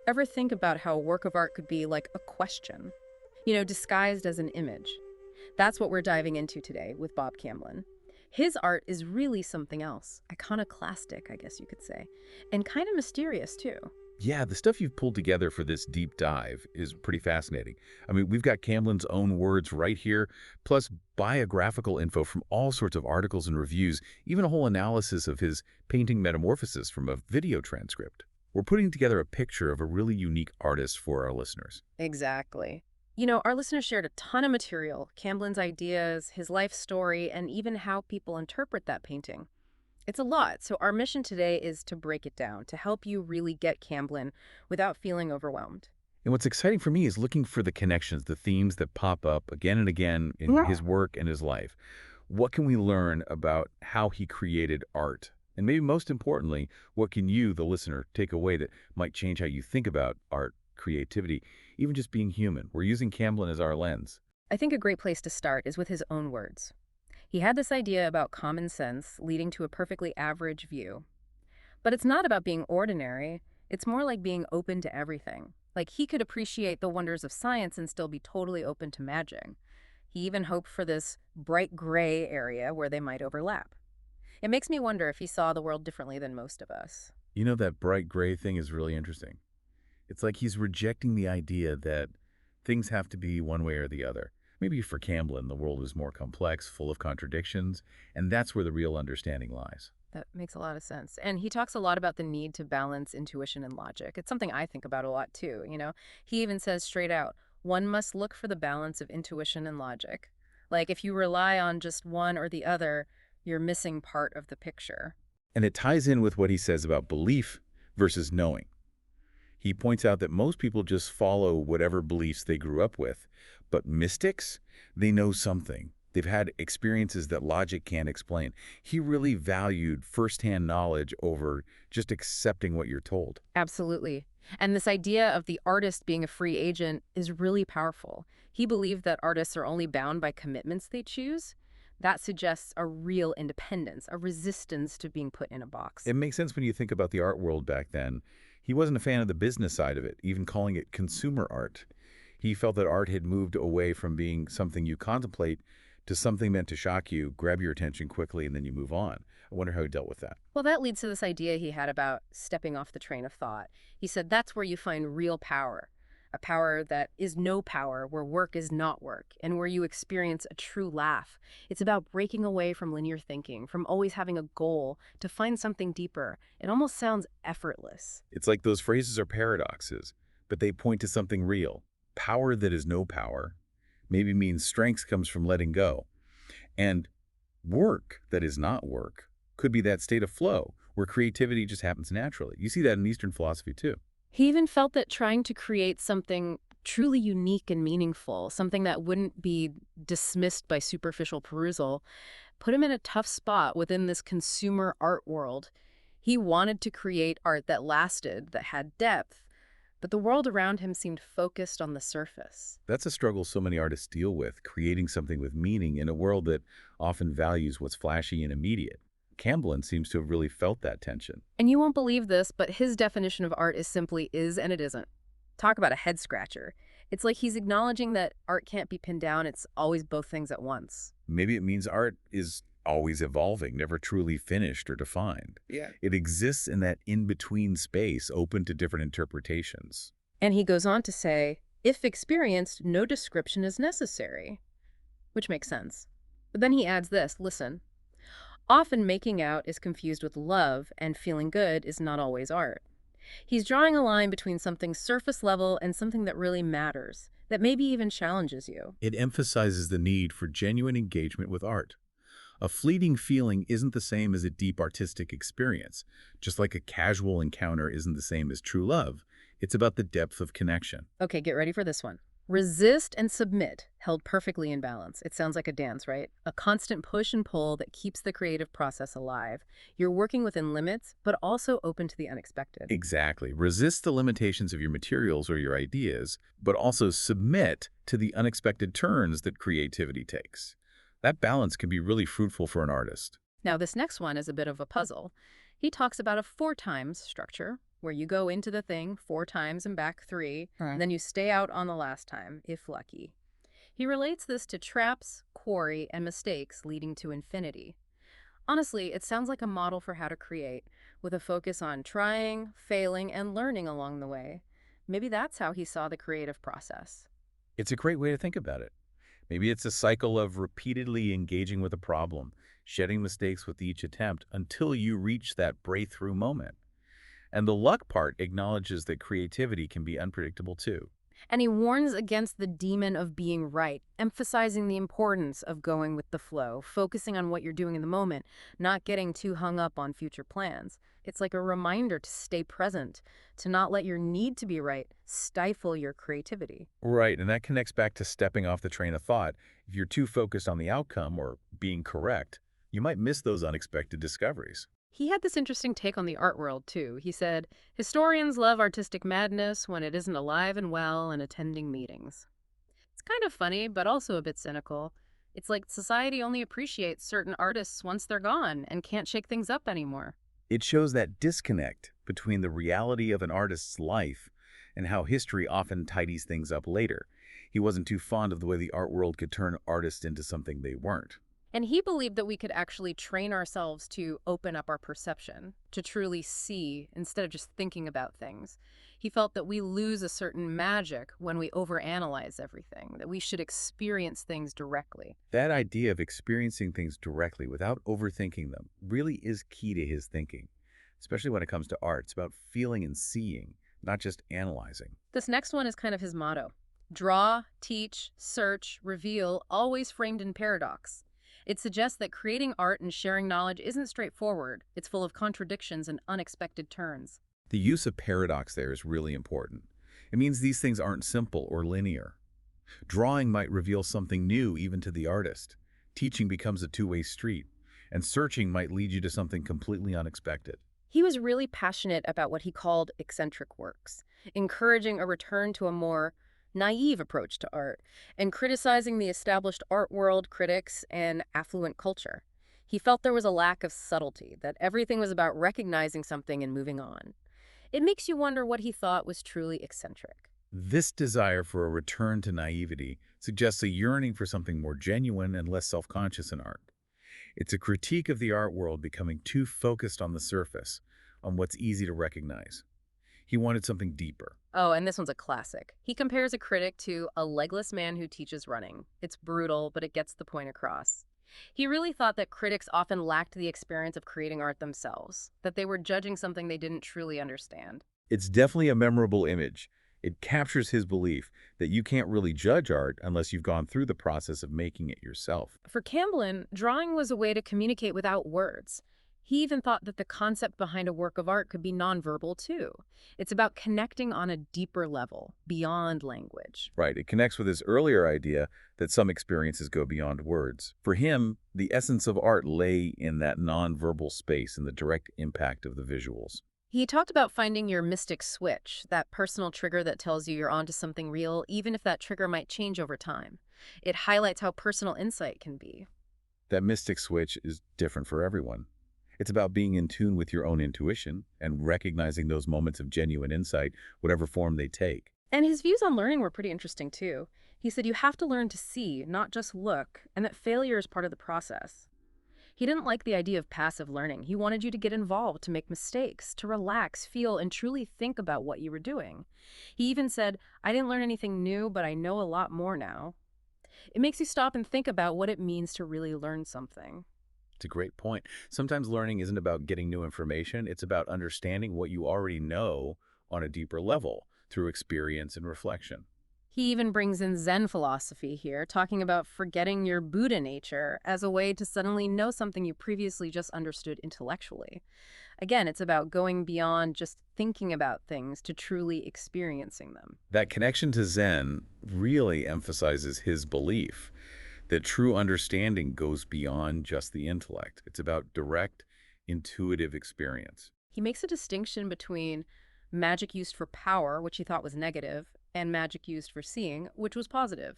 Ever think about how a work of art could be like a question, disguised as an image? That's what we're diving into today with Bob Camblin. His art is really something else, iconoclastic, I guess you could say, and kind of mysterious too. Yeah, the stuff you've pulled together for this deep dive is pretty fascinating. I mean, we've got Camblin's own words right here, plus biographical info from all sorts of articles and reviews, even a whole analysis of his painting Metamorphosis from a video transcript. We're putting together a picture of a really unique artist for our listeners. Exactly. Our listeners shared a ton of material, Camblin's ideas, his life story, and even how people interpret that painting. It's a lot, so our mission today is to break it down, to help you really get Camblin without feeling overwhelmed. And what's exciting for me is looking for the connections, the themes that pop up again and again in his work and his life. What can we learn about how he created art? And maybe most importantly, what can you, the listener, take away that might change how you think about art, creativity, even just being human? We're using Camblin as our lens. I think a great place to start is with his own words. He had this idea about common sense leading to a perfectly average view. But it's not about being ordinary, it's more like being open to everything. Like he could appreciate the wonders of science and still be totally open to magic. He even hoped for this bright gray area where they might overlap. It makes me wonder if he saw the world differently than most of us. You know, that bright gray thing is really interesting. It's like he's rejecting the idea that things have to be one way or the other. Maybe for Camblin, the world is more complex, full of contradictions, and that's where the real understanding lies. That makes a lot of sense. And he talks a lot about the need to balance intuition and logic. It's something I think about a lot too. He even says straight out, one must look for the balance of intuition and logic. Like if you rely on just one or the other, you're missing part of the picture. And it ties in with what he says about belief versus knowing. He points out that most people just follow whatever beliefs they grew up with. But mystics, they know something. They've had experiences that logic can't explain. He really valued firsthand knowledge over just accepting what you're told. Absolutely. And this idea of the artist being a free agent is really powerful. He believed that artists are only bound by commitments they choose. That suggests a real independence, a resistance to being put in a box. It makes sense when you think about the art world back then. He wasn't a fan of the business side of it, even calling it consumer art. He felt that art had moved away from being something you contemplate to something meant to shock you, grab your attention quickly, and then you move on. I wonder how he dealt with that. Well, that leads to this idea he had about stepping off the train of thought. He said that's where you find real power, a power that is no power, where work is not work, and where you experience a true laugh. It's about breaking away from linear thinking, from always having a goal, to find something deeper. It almost sounds effortless. It's like those phrases are paradoxes, but they point to something real. Power that is no power maybe means strength comes from letting go. And work that is not work could be that state of flow where creativity just happens naturally. You see that in Eastern philosophy too. He even felt that trying to create something truly unique and meaningful, something that wouldn't be dismissed by superficial perusal, put him in a tough spot within this consumer art world. He wanted to create art that lasted, that had depth, but the world around him seemed focused on the surface. That's a struggle so many artists deal with, creating something with meaning in a world that often values what's flashy and immediate. Camblin seems to have really felt that tension. And you won't believe this, but his definition of art is simply is and it isn't. Talk about a head scratcher. It's like he's acknowledging that art can't be pinned down. It's always both things at once. Maybe it means art is always evolving, never truly finished or defined. Yeah. It exists in that in-between space, open to different interpretations. And he goes on to say, if experienced, no description is necessary. Which makes sense. But then he adds this, listen. Often making out is confused with love, and feeling good is not always art. He's drawing a line between something surface level and something that really matters, that maybe even challenges you. It emphasizes the need for genuine engagement with art. A fleeting feeling isn't the same as a deep artistic experience. Just like a casual encounter isn't the same as true love. It's about the depth of connection. Okay, get ready for this one. Resist and submit, held perfectly in balance. It sounds like a dance, right? A constant push and pull that keeps the creative process alive. You're working within limits, but also open to the unexpected. Exactly. Resist the limitations of your materials or your ideas, but also submit to the unexpected turns that creativity takes. That balance can be really fruitful for an artist. Now, this next one is a bit of a puzzle. He talks about a 4 times structure. where you go into the thing 4 times and back 3, and Right. then you stay out on the last time, if lucky. He relates this to traps, quarry, and mistakes leading to infinity. Honestly, it sounds like a model for how to create, with a focus on trying, failing, and learning along the way. Maybe that's how he saw the creative process. It's a great way to think about it. Maybe it's a cycle of repeatedly engaging with a problem, shedding mistakes with each attempt until you reach that breakthrough moment. And the luck part acknowledges that creativity can be unpredictable too. And he warns against the demon of being right, emphasizing the importance of going with the flow, focusing on what you're doing in the moment, not getting too hung up on future plans. It's like a reminder to stay present, to not let your need to be right stifle your creativity. Right, and that connects back to stepping off the train of thought. If you're too focused on the outcome or being correct, you might miss those unexpected discoveries. He had this interesting take on the art world, too. He said, historians love artistic madness when it isn't alive and well and attending meetings. It's kind of funny, but also a bit cynical. It's like society only appreciates certain artists once they're gone and can't shake things up anymore. It shows that disconnect between the reality of an artist's life and how history often tidies things up later. He wasn't too fond of the way the art world could turn artists into something they weren't. And he believed that we could actually train ourselves to open up our perception, to truly see instead of just thinking about things. He felt that we lose a certain magic when we overanalyze everything, that we should experience things directly. That idea of experiencing things directly without overthinking them really is key to his thinking, especially when it comes to art. It's about feeling and seeing, not just analyzing. This next one is kind of his motto: draw, teach, search, reveal, always framed in paradox. It suggests that creating art and sharing knowledge isn't straightforward. It's full of contradictions and unexpected turns. The use of paradox there is really important. It means these things aren't simple or linear. Drawing might reveal something new even to the artist. Teaching becomes a two-way street, and searching might lead you to something completely unexpected. He was really passionate about what he called eccentric works, encouraging a return to a more naive approach to art, and criticizing the established art world, critics, and affluent culture. He felt there was a lack of subtlety, that everything was about recognizing something and moving on. It makes you wonder what he thought was truly eccentric. This desire for a return to naivety suggests a yearning for something more genuine and less self-conscious in art. It's a critique of the art world becoming too focused on the surface, on what's easy to recognize. He wanted something deeper. Oh, and this one's a classic. He compares a critic to a legless man who teaches running. It's brutal, but it gets the point across. He really thought that critics often lacked the experience of creating art themselves, that they were judging something they didn't truly understand. It's definitely a memorable image. It captures his belief that you can't really judge art unless you've gone through the process of making it yourself. For Camblin, drawing was a way to communicate without words. He even thought that the concept behind a work of art could be nonverbal too. It's about connecting on a deeper level, beyond language. Right, it connects with his earlier idea that some experiences go beyond words. For him, the essence of art lay in that nonverbal space and the direct impact of the visuals. He talked about finding your mystic switch, that personal trigger that tells you you're onto something real, even if that trigger might change over time. It highlights how personal insight can be. That mystic switch is different for everyone. It's about being in tune with your own intuition and recognizing those moments of genuine insight, whatever form they take. And his views on learning were pretty interesting too. He said you have to learn to see, not just look, and that failure is part of the process. He didn't like the idea of passive learning. He wanted you to get involved, to make mistakes, to relax, feel, and truly think about what you were doing. He even said, I didn't learn anything new, but I know a lot more now. It makes you stop and think about what it means to really learn something. It's a great point. Sometimes learning isn't about getting new information. It's about understanding what you already know on a deeper level through experience and reflection. He even brings in Zen philosophy here, talking about forgetting your Buddha nature as a way to suddenly know something you previously just understood intellectually. Again, it's about going beyond just thinking about things to truly experiencing them. That connection to Zen really emphasizes his belief that true understanding goes beyond just the intellect. It's about direct, intuitive experience. He makes a distinction between magic used for power, which he thought was negative, and magic used for seeing, which was positive.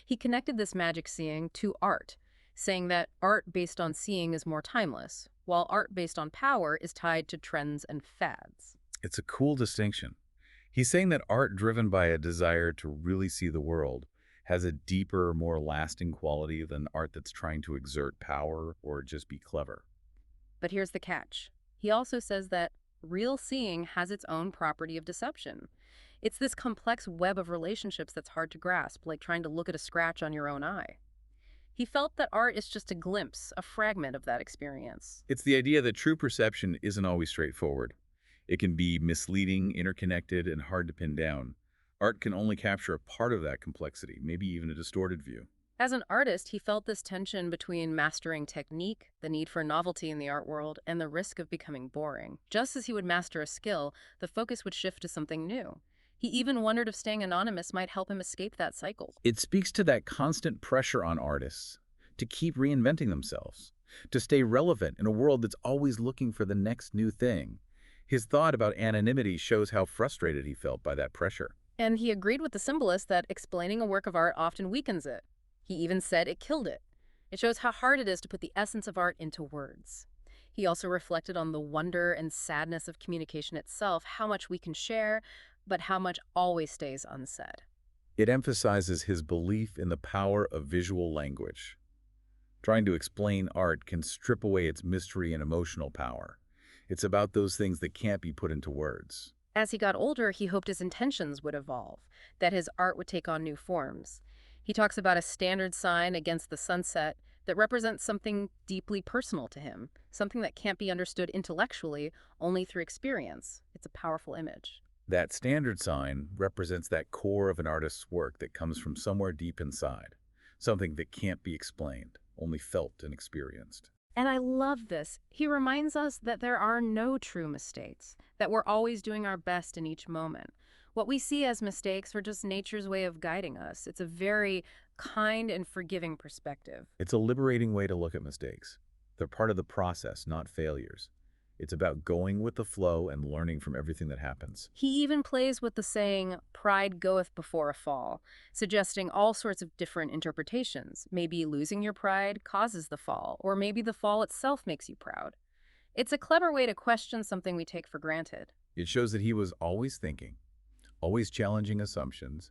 He connected this magic seeing to art, saying that art based on seeing is more timeless, while art based on power is tied to trends and fads. It's a cool distinction. He's saying that art driven by a desire to really see the world has a deeper, more lasting quality than art that's trying to exert power or just be clever. But here's the catch. He also says that real seeing has its own property of deception. It's this complex web of relationships that's hard to grasp, like trying to look at a scratch on your own eye. He felt that art is just a glimpse, a fragment of that experience. It's the idea that true perception isn't always straightforward. It can be misleading, interconnected, and hard to pin down. Art can only capture a part of that complexity, maybe even a distorted view. As an artist, he felt this tension between mastering technique, the need for novelty in the art world, and the risk of becoming boring. Just as he would master a skill, the focus would shift to something new. He even wondered if staying anonymous might help him escape that cycle. It speaks to that constant pressure on artists to keep reinventing themselves, to stay relevant in a world that's always looking for the next new thing. His thought about anonymity shows how frustrated he felt by that pressure. And he agreed with the symbolist that explaining a work of art often weakens it. He even said it killed it. It shows how hard it is to put the essence of art into words. He also reflected on the wonder and sadness of communication itself, how much we can share, but how much always stays unsaid. It emphasizes his belief in the power of visual language. Trying to explain art can strip away its mystery and emotional power. It's about those things that can't be put into words. As he got older, he hoped his intentions would evolve, that his art would take on new forms. He talks about a standard sign against the sunset that represents something deeply personal to him, something that can't be understood intellectually, only through experience. It's a powerful image. That standard sign represents that core of an artist's work that comes from somewhere deep inside, something that can't be explained, only felt and experienced. And I love this. He reminds us that there are no true mistakes, that we're always doing our best in each moment. What we see as mistakes are just nature's way of guiding us. It's a very kind and forgiving perspective. It's a liberating way to look at mistakes. They're part of the process, not failures. It's about going with the flow and learning from everything that happens. He even plays with the saying, pride goeth before a fall, suggesting all sorts of different interpretations. Maybe losing your pride causes the fall, or maybe the fall itself makes you proud. It's a clever way to question something we take for granted. It shows that he was always thinking, always challenging assumptions,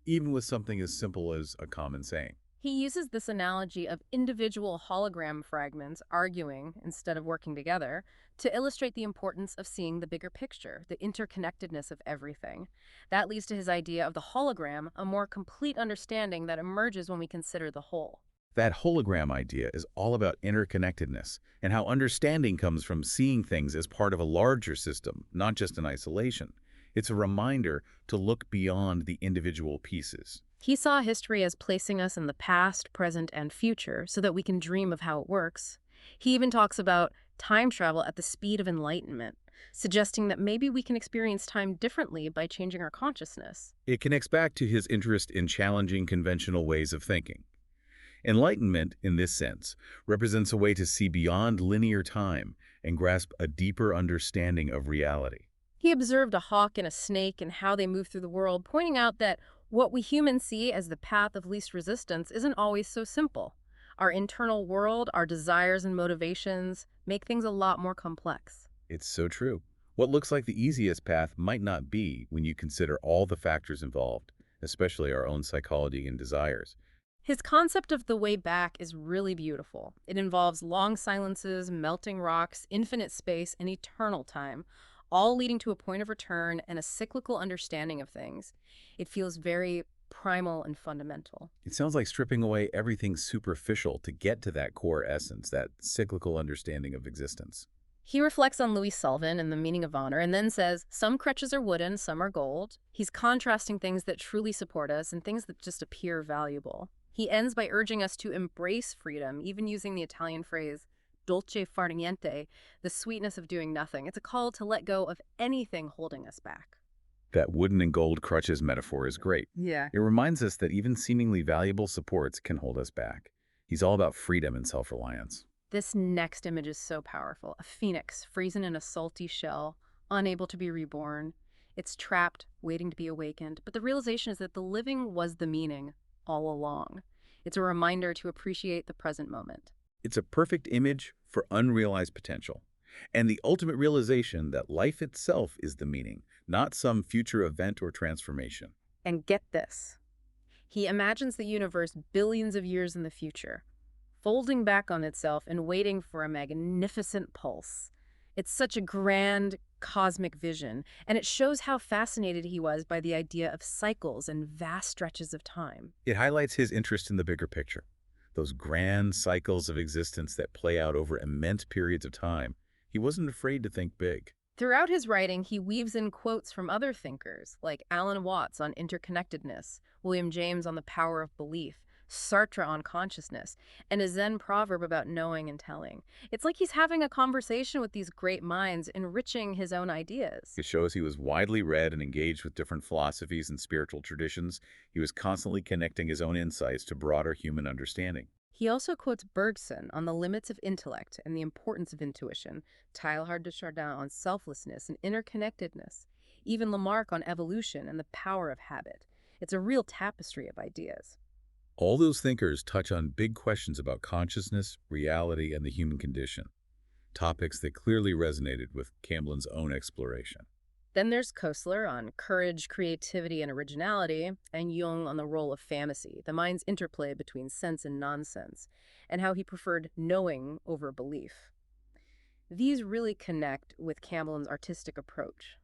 even with something as simple as a common saying. He uses this analogy of individual hologram fragments arguing instead of working together to illustrate the importance of seeing the bigger picture, the interconnectedness of everything. That leads to his idea of the hologram, a more complete understanding that emerges when we consider the whole. That hologram idea is all about interconnectedness and how understanding comes from seeing things as part of a larger system, not just in isolation. It's a reminder to look beyond the individual pieces. He saw history as placing us in the past, present, and future so that we can dream of how it works. He even talks about time travel at the speed of enlightenment, suggesting that maybe we can experience time differently by changing our consciousness. It connects back to his interest in challenging conventional ways of thinking. Enlightenment, in this sense, represents a way to see beyond linear time and grasp a deeper understanding of reality. He observed a hawk and a snake and how they move through the world, pointing out that what we humans see as the path of least resistance isn't always so simple. Our internal world, our desires and motivations make things a lot more complex. It's so true. What looks like the easiest path might not be when you consider all the factors involved, especially our own psychology and desires. His concept of the way back is really beautiful. It involves long silences, melting rocks, infinite space, and eternal time, all leading to a point of return and a cyclical understanding of things. It feels very primal and fundamental. It sounds like stripping away everything superficial to get to that core essence, that cyclical understanding of existence. He reflects on Louis Sullivan and the meaning of honor and then says, some crutches are wooden, some are gold. He's contrasting things that truly support us and things that just appear valuable. He ends by urging us to embrace freedom, even using the Italian phrase, dolce far niente, the sweetness of doing nothing. It's a call to let go of anything holding us back. That wooden and gold crutches metaphor is great. Yeah. It reminds us that even seemingly valuable supports can hold us back. He's all about freedom and self-reliance. This next image is so powerful. A phoenix frozen in a salty shell, unable to be reborn. It's trapped, waiting to be awakened. But the realization is that the living was the meaning all along. It's a reminder to appreciate the present moment. It's a perfect image for unrealized potential. And the ultimate realization that life itself is the meaning, not some future event or transformation. And get this. He imagines the universe billions of years in the future, folding back on itself and waiting for a magnificent pulse. It's such a grand, cosmic vision, and it shows how fascinated he was by the idea of cycles and vast stretches of time. It highlights his interest in the bigger picture, those grand cycles of existence that play out over immense periods of time. He wasn't afraid to think big. Throughout his writing, he weaves in quotes from other thinkers, like Alan Watts on interconnectedness, William James on the power of belief, Sartre on consciousness, and a Zen proverb about knowing and telling. It's like he's having a conversation with these great minds, enriching his own ideas. It shows he was widely read and engaged with different philosophies and spiritual traditions. He was constantly connecting his own insights to broader human understanding. He also quotes Bergson on the limits of intellect and the importance of intuition, Teilhard de Chardin on selflessness and interconnectedness, even Lamarck on evolution and the power of habit. It's a real tapestry of ideas. All those thinkers touch on big questions about consciousness, reality, and the human condition, topics that clearly resonated with Camblin's own exploration. Then there's Koestler on courage, creativity, and originality, and Jung on the role of fantasy, the mind's interplay between sense and nonsense, and how he preferred knowing over belief. These really connect with Camblin's artistic approach.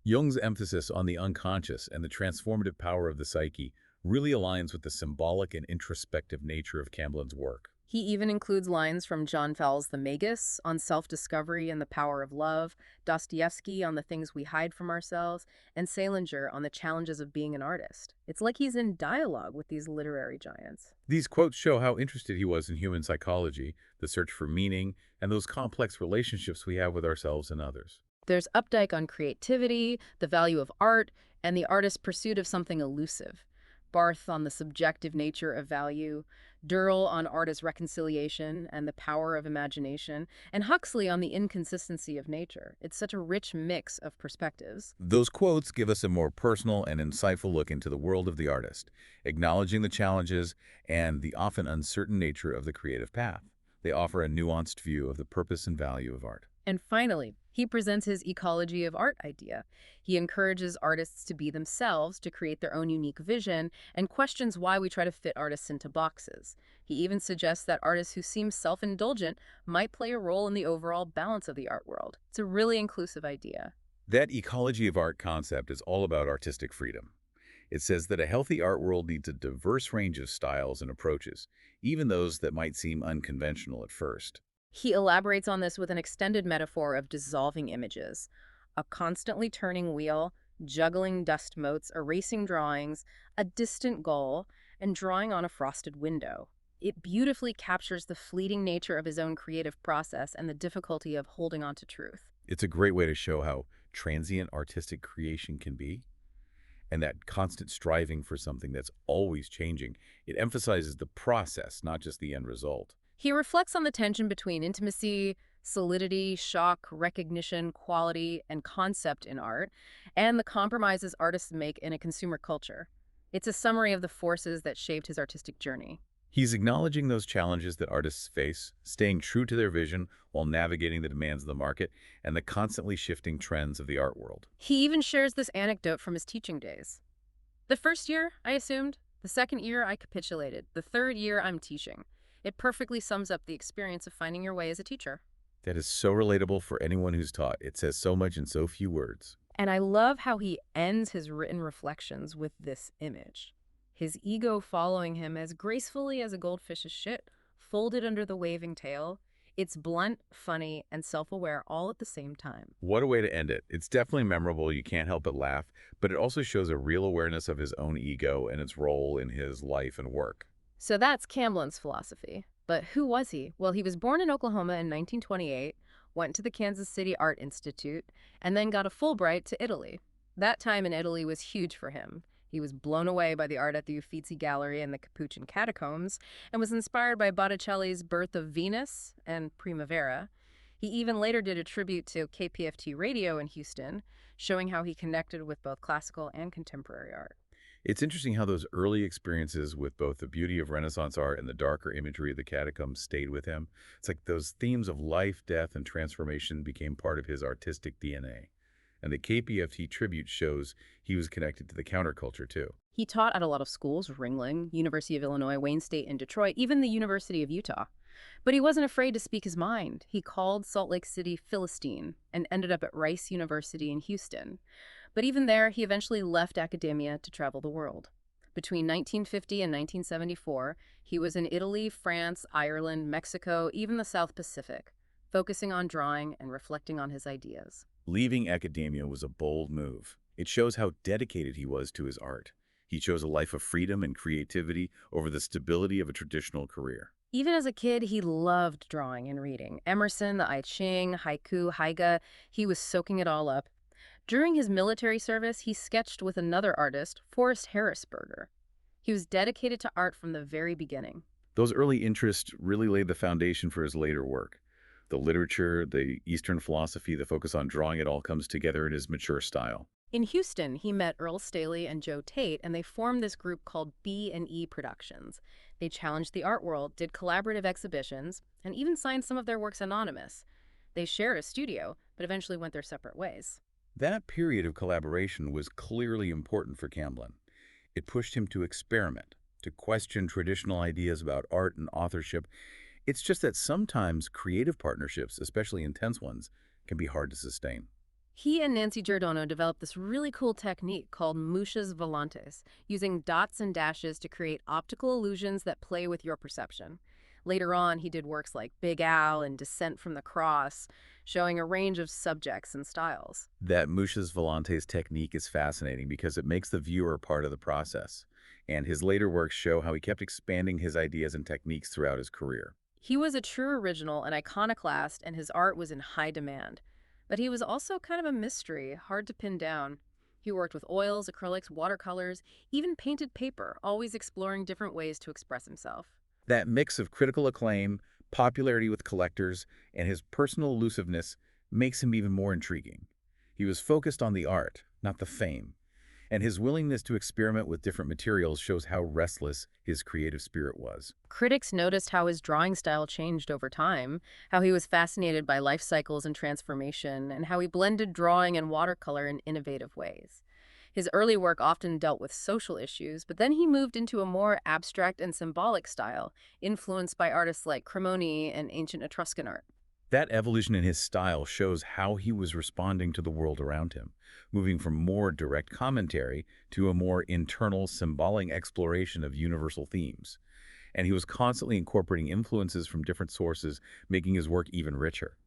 Jung's emphasis on the unconscious and the transformative power of the psyche really aligns with the symbolic and introspective nature of Camblin's work. He even includes lines from John Fowles' The Magus on self-discovery and the power of love, Dostoevsky on the things we hide from ourselves, and Salinger on the challenges of being an artist. It's like he's in dialogue with these literary giants. These quotes show how interested he was in human psychology, the search for meaning, and those complex relationships we have with ourselves and others. There's Updike on creativity, the value of art, and the artist's pursuit of something elusive. Barth on the subjective nature of value, Durrell on art as reconciliation and the power of imagination, and Huxley on the inconsistency of nature. It's such a rich mix of perspectives. Those quotes give us a more personal and insightful look into the world of the artist, acknowledging the challenges and the often uncertain nature of the creative path. They offer a nuanced view of the purpose and value of art. And finally, he presents his ecology of art idea. He encourages artists to be themselves, to create their own unique vision, and questions why we try to fit artists into boxes. He even suggests that artists who seem self-indulgent might play a role in the overall balance of the art world. It's a really inclusive idea. That ecology of art concept is all about artistic freedom. It says that a healthy art world needs a diverse range of styles and approaches, even those that might seem unconventional at first. He elaborates on this with an extended metaphor of dissolving images, a constantly turning wheel, juggling dust motes, erasing drawings, a distant goal, and drawing on a frosted window. It beautifully captures the fleeting nature of his own creative process and the difficulty of holding on to truth. It's a great way to show how transient artistic creation can be, and that constant striving for something that's always changing. It emphasizes the process, not just the end result. He reflects on the tension between intimacy, solidity, shock, recognition, quality, and concept in art, and the compromises artists make in a consumer culture. It's a summary of the forces that shaped his artistic journey. He's acknowledging those challenges that artists face, staying true to their vision while navigating the demands of the market and the constantly shifting trends of the art world. He even shares this anecdote from his teaching days. The first year, I assumed. The second year, I capitulated. The third year, I'm teaching. It perfectly sums up the experience of finding your way as a teacher. That is so relatable for anyone who's taught. It says so much in so few words. And I love how he ends his written reflections with this image. His ego following him as gracefully as a goldfish's shit, folded under the waving tail. It's blunt, funny, and self-aware all at the same time. What a way to end it. It's definitely memorable. You can't help but laugh, but it also shows a real awareness of his own ego and its role in his life and work. So that's Camblin's philosophy. But who was he? Well, he was born in Oklahoma in 1928, went to the Kansas City Art Institute, and then got a Fulbright to Italy. That time in Italy was huge for him. He was blown away by the art at the Uffizi Gallery and the Capuchin Catacombs, and was inspired by Botticelli's Birth of Venus and Primavera. He even later did a tribute to KPFT Radio in Houston, showing how he connected with both classical and contemporary art. It's interesting how those early experiences with both the beauty of Renaissance art and the darker imagery of the catacombs stayed with him. It's like those themes of life, death, and transformation became part of his artistic DNA. And the KPFT tribute shows he was connected to the counterculture too. He taught at a lot of schools, Ringling, University of Illinois, Wayne State, and Detroit, even the University of Utah. But he wasn't afraid to speak his mind. He called Salt Lake City Philistine and ended up at Rice University in Houston. But even there, he eventually left academia to travel the world. Between 1950 and 1974, he was in Italy, France, Ireland, Mexico, even the South Pacific, focusing on drawing and reflecting on his ideas. Leaving academia was a bold move. It shows how dedicated he was to his art. He chose a life of freedom and creativity over the stability of a traditional career. Even as a kid, he loved drawing and reading. Emerson, the I Ching, haiku, haiga, he was soaking it all up. During his military service, he sketched with another artist, Forrest Harrisberger. He was dedicated to art from the very beginning. Those early interests really laid the foundation for his later work. The literature, the Eastern philosophy, the focus on drawing, it all comes together in his mature style. In Houston, he met Earl Staley and Joe Tate, and they formed this group called B&E Productions. They challenged the art world, did collaborative exhibitions, and even signed some of their works anonymous. They shared a studio, but eventually went their separate ways. That period of collaboration was clearly important for Camblin. It pushed him to experiment, to question traditional ideas about art and authorship. It's just that sometimes creative partnerships, especially intense ones, can be hard to sustain. He and Nancy Giordano developed this really cool technique called muchas volantes, using dots and dashes to create optical illusions that play with your perception. Later on, he did works like Big Al and Descent from the Cross, showing a range of subjects and styles. That Muchas Volantes technique is fascinating because it makes the viewer part of the process. And his later works show how he kept expanding his ideas and techniques throughout his career. He was a true original, an iconoclast, and his art was in high demand. But he was also kind of a mystery, hard to pin down. He worked with oils, acrylics, watercolors, even painted paper, always exploring different ways to express himself. That mix of critical acclaim, popularity with collectors, and his personal elusiveness makes him even more intriguing. He was focused on the art, not the fame, and his willingness to experiment with different materials shows how restless his creative spirit was. Critics noticed how his drawing style changed over time, how he was fascinated by life cycles and transformation, and how he blended drawing and watercolor in innovative ways. His early work often dealt with social issues, but then he moved into a more abstract and symbolic style, influenced by artists like Cremoni and ancient Etruscan art. That evolution in his style shows how he was responding to the world around him, moving from more direct commentary to a more internal, symbolic exploration of universal themes. And he was constantly incorporating influences from different sources, making his work even richer.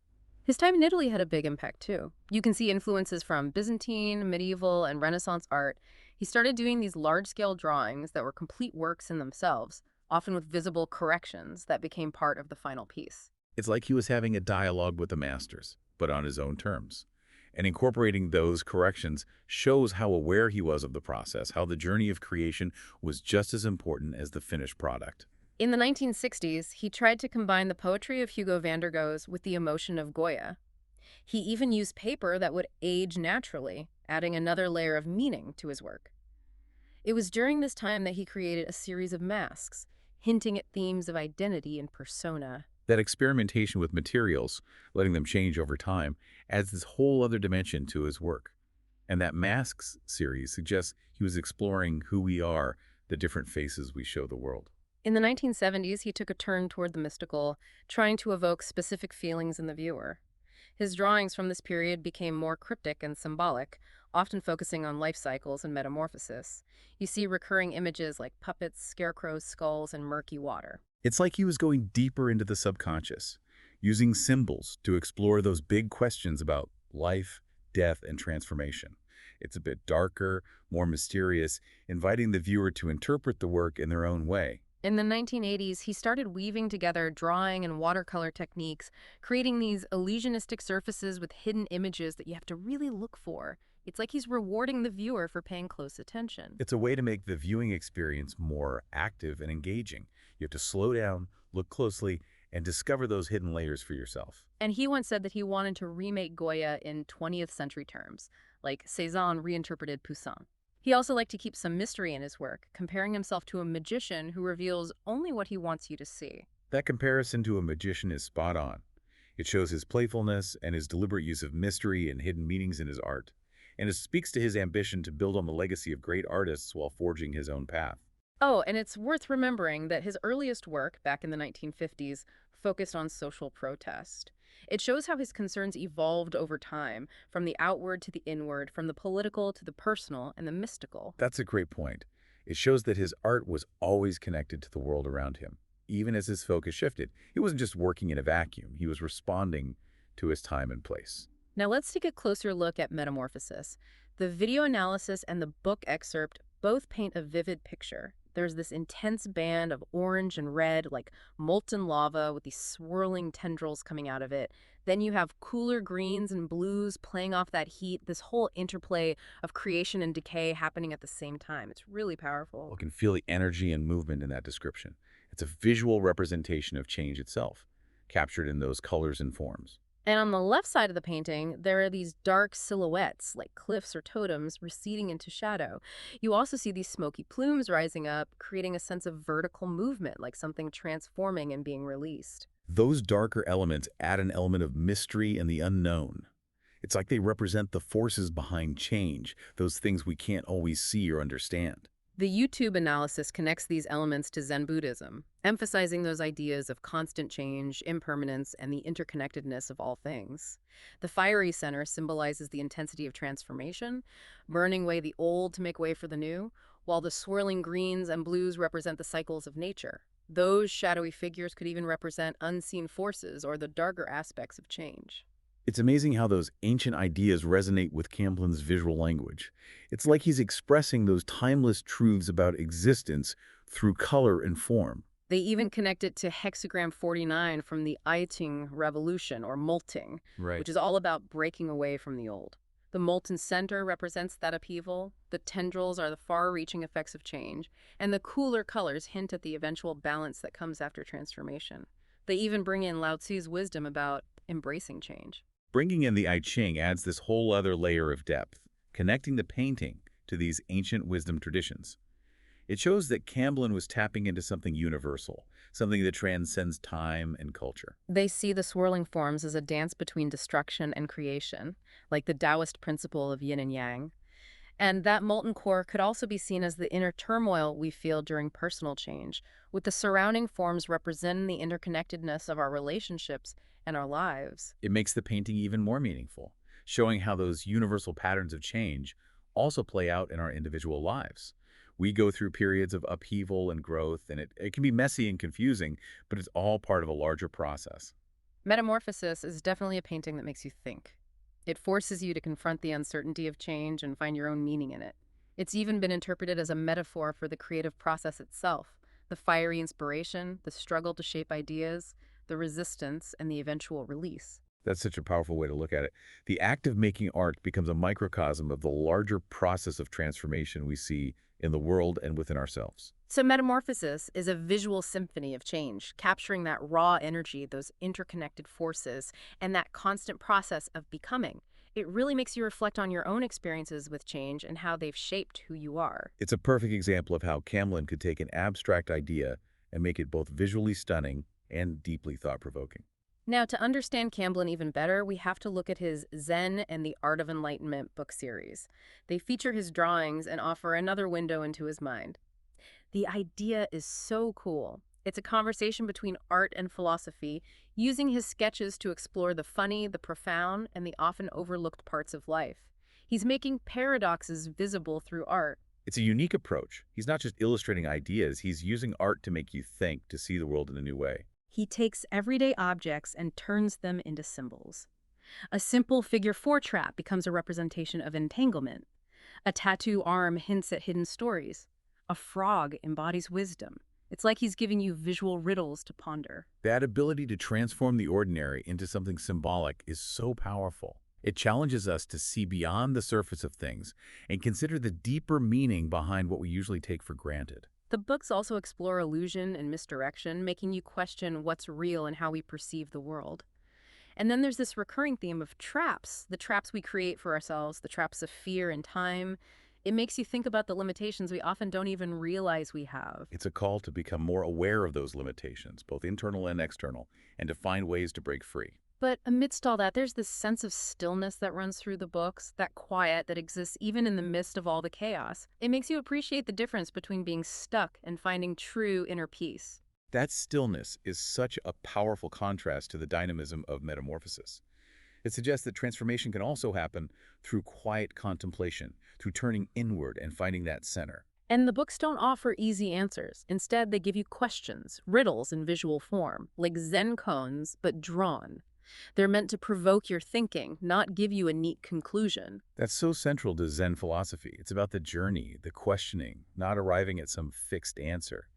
His time in Italy had a big impact, too. You can see influences from Byzantine, medieval, and Renaissance art. He started doing these large-scale drawings that were complete works in themselves, often with visible corrections that became part of the final piece. It's like he was having a dialogue with the masters, but on his own terms. And incorporating those corrections shows how aware he was of the process, how the journey of creation was just as important as the finished product. In the 1960s, he tried to combine the poetry of Hugo van der Goes with the emotion of Goya. He even used paper that would age naturally, adding another layer of meaning to his work. It was during this time that he created a series of masks, hinting at themes of identity and persona. That experimentation with materials, letting them change over time, adds this whole other dimension to his work. And that Masks series suggests he was exploring who we are, the different faces we show the world. In the 1970s, he took a turn toward the mystical, trying to evoke specific feelings in the viewer. His drawings from this period became more cryptic and symbolic, often focusing on life cycles and metamorphosis. You see recurring images like puppets, scarecrows, skulls, and murky water. It's like he was going deeper into the subconscious, using symbols to explore those big questions about life, death, and transformation. It's a bit darker, more mysterious, inviting the viewer to interpret the work in their own way. In the 1980s, he started weaving together drawing and watercolor techniques, creating these illusionistic surfaces with hidden images that you have to really look for. It's like he's rewarding the viewer for paying close attention. It's a way to make the viewing experience more active and engaging. You have to slow down, look closely, and discover those hidden layers for yourself. And he once said that he wanted to remake Goya in 20th century terms, like Cézanne reinterpreted Poussin. He also liked to keep some mystery in his work, comparing himself to a magician who reveals only what he wants you to see. That comparison to a magician is spot on. It shows his playfulness and his deliberate use of mystery and hidden meanings in his art. And it speaks to his ambition to build on the legacy of great artists while forging his own path. Oh, and it's worth remembering that his earliest work, back in the 1950s, focused on social protest. It shows how his concerns evolved over time, from the outward to the inward, from the political to the personal and the mystical. That's a great point. It shows that his art was always connected to the world around him, even as his focus shifted. He wasn't just working in a vacuum, he was responding to his time and place. Now let's take a closer look at Metamorphosis. The video analysis and the book excerpt both paint a vivid picture. There's this intense band of orange and red, like molten lava with these swirling tendrils coming out of it. Then you have cooler greens and blues playing off that heat, this whole interplay of creation and decay happening at the same time. It's really You powerful. can feel the energy and movement in that description. It's a visual representation of change itself, captured in those colors and forms. And on the left side of the painting, there are these dark silhouettes, like cliffs or totems, receding into shadow. You also see these smoky plumes rising up, creating a sense of vertical movement, like something transforming and being released. Those darker elements add an element of mystery and the unknown. It's like they represent the forces behind change, those things we can't always see or understand. The YouTube analysis connects these elements to Zen Buddhism, emphasizing those ideas of constant change, impermanence, and the interconnectedness of all things. The fiery center symbolizes the intensity of transformation, burning away the old to make way for the new, while the swirling greens and blues represent the cycles of nature. Those shadowy figures could even represent unseen forces or the darker aspects of change. It's amazing how those ancient ideas resonate with Camblin's visual language. It's like he's expressing those timeless truths about existence through color and form. They even connect it to hexagram 49 from the I Ching revolution, or molting, Right. which is all about breaking away from the old. The molten center represents that upheaval, the tendrils are the far-reaching effects of change, and the cooler colors hint at the eventual balance that comes after transformation. They even bring in Lao Tzu's wisdom about embracing change. Bringing in the I Ching adds this whole other layer of depth, connecting the painting to these ancient wisdom traditions. It shows that Camblin was tapping into something universal, something that transcends time and culture. They see the swirling forms as a dance between destruction and creation, like the Taoist principle of yin and yang. And that molten core could also be seen as the inner turmoil we feel during personal change, with the surrounding forms representing the interconnectedness of our relationships and our lives. It makes the painting even more meaningful, showing how those universal patterns of change also play out in our individual lives. We go through periods of upheaval and growth, and it can be messy and confusing, but it's all part of a larger process. Metamorphosis is definitely a painting that makes you think. It forces you to confront the uncertainty of change and find your own meaning in it. It's even been interpreted as a metaphor for the creative process itself, the fiery inspiration, the struggle to shape ideas, the resistance, and the eventual release. That's such a powerful way to look at it. The act of making art becomes a microcosm of the larger process of transformation we see in the world and within ourselves. So Metamorphosis is a visual symphony of change, capturing that raw energy, those interconnected forces, and that constant process of becoming. It really makes you reflect on your own experiences with change and how they've shaped who you are. It's a perfect example of how Camlin could take an abstract idea and make it both visually stunning and deeply thought-provoking. Now, to understand Camblin even better, we have to look at his Zen and the Art of Enlightenment book series. They feature his drawings and offer another window into his mind. The idea is so cool. It's a conversation between art and philosophy, using his sketches to explore the funny, the profound, and the often overlooked parts of life. He's making paradoxes visible through art. It's a unique approach. He's not just illustrating ideas, he's using art to make you think, to see the world in a new way. He takes everyday objects and turns them into symbols. A simple figure-4 trap becomes a representation of entanglement. A tattoo arm hints at hidden stories. A frog embodies wisdom. It's like he's giving you visual riddles to ponder. That ability to transform the ordinary into something symbolic is so powerful. It challenges us to see beyond the surface of things and consider the deeper meaning behind what we usually take for granted. The books also explore illusion and misdirection, making you question what's real and how we perceive the world. And then there's this recurring theme of traps, the traps we create for ourselves, the traps of fear and time. It makes you think about the limitations we often don't even realize we have. It's a call to become more aware of those limitations, both internal and external, and to find ways to break free. But amidst all that, there's this sense of stillness that runs through the books, that quiet that exists even in the midst of all the chaos. It makes you appreciate the difference between being stuck and finding true inner peace. That stillness is such a powerful contrast to the dynamism of metamorphosis. It suggests that transformation can also happen through quiet contemplation, through turning inward and finding that center. And the books don't offer easy answers. Instead, they give you questions, riddles in visual form, like Zen koans, but drawn. They're meant to provoke your thinking, not give you a neat conclusion. That's so central to Zen philosophy. It's about the journey, the questioning, not arriving at some fixed answer.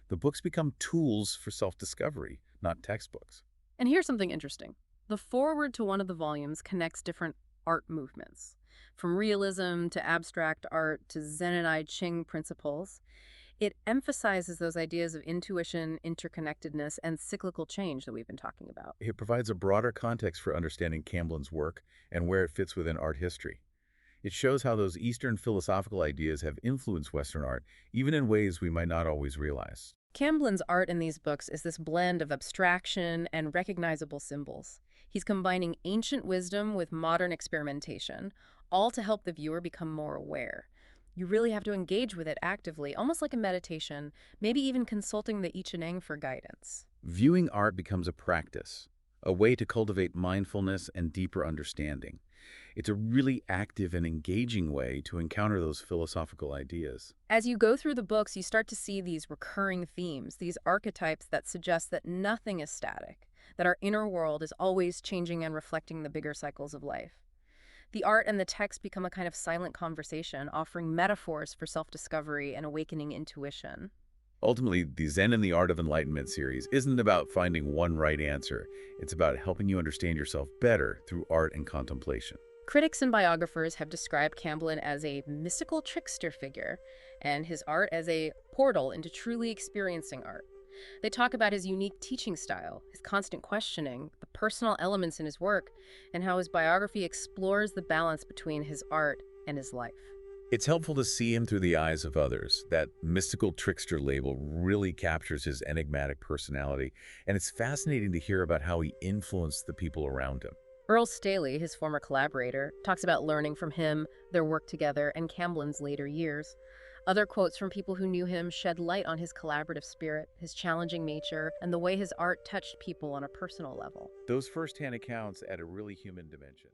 The books become tools for self-discovery, not textbooks. And here's something interesting. The foreword to one of the volumes connects different art movements, from realism to abstract art to Zen and I Ching principles. It emphasizes those ideas of intuition, interconnectedness, and cyclical change that we've been talking about. It provides a broader context for understanding Camblin's work and where it fits within art history. It shows how those Eastern philosophical ideas have influenced Western art, even in ways we might not always realize. Camblin's art in these books is this blend of abstraction and recognizable symbols. He's combining ancient wisdom with modern experimentation, all to help the viewer become more aware. You really have to engage with it actively, almost like a meditation, maybe even consulting the I Ching for guidance. Viewing art becomes a practice, a way to cultivate mindfulness and deeper understanding. It's a really active and engaging way to encounter those philosophical ideas. As you go through the books, you start to see these recurring themes, these archetypes that suggest that nothing is static, that our inner world is always changing and reflecting the bigger cycles of life. The art and the text become a kind of silent conversation, offering metaphors for self-discovery and awakening intuition. Ultimately, the Zen and the Art of Enlightenment series isn't about finding one right answer. It's about helping you understand yourself better through art and contemplation. Critics and biographers have described Camblin as a mystical trickster figure, and his art as a portal into truly experiencing art. They talk about his unique teaching style, his constant questioning, the personal elements in his work, and how his biography explores the balance between his art and his life. It's helpful to see him through the eyes of others. That mystical trickster label really captures his enigmatic personality, and it's fascinating to hear about how he influenced the people around him. Earl Staley, his former collaborator, talks about learning from him, their work together, and Camblin's later years. Other quotes from people who knew him shed light on his collaborative spirit, his challenging nature, and the way his art touched people on a personal level. Those firsthand accounts add a really human dimension.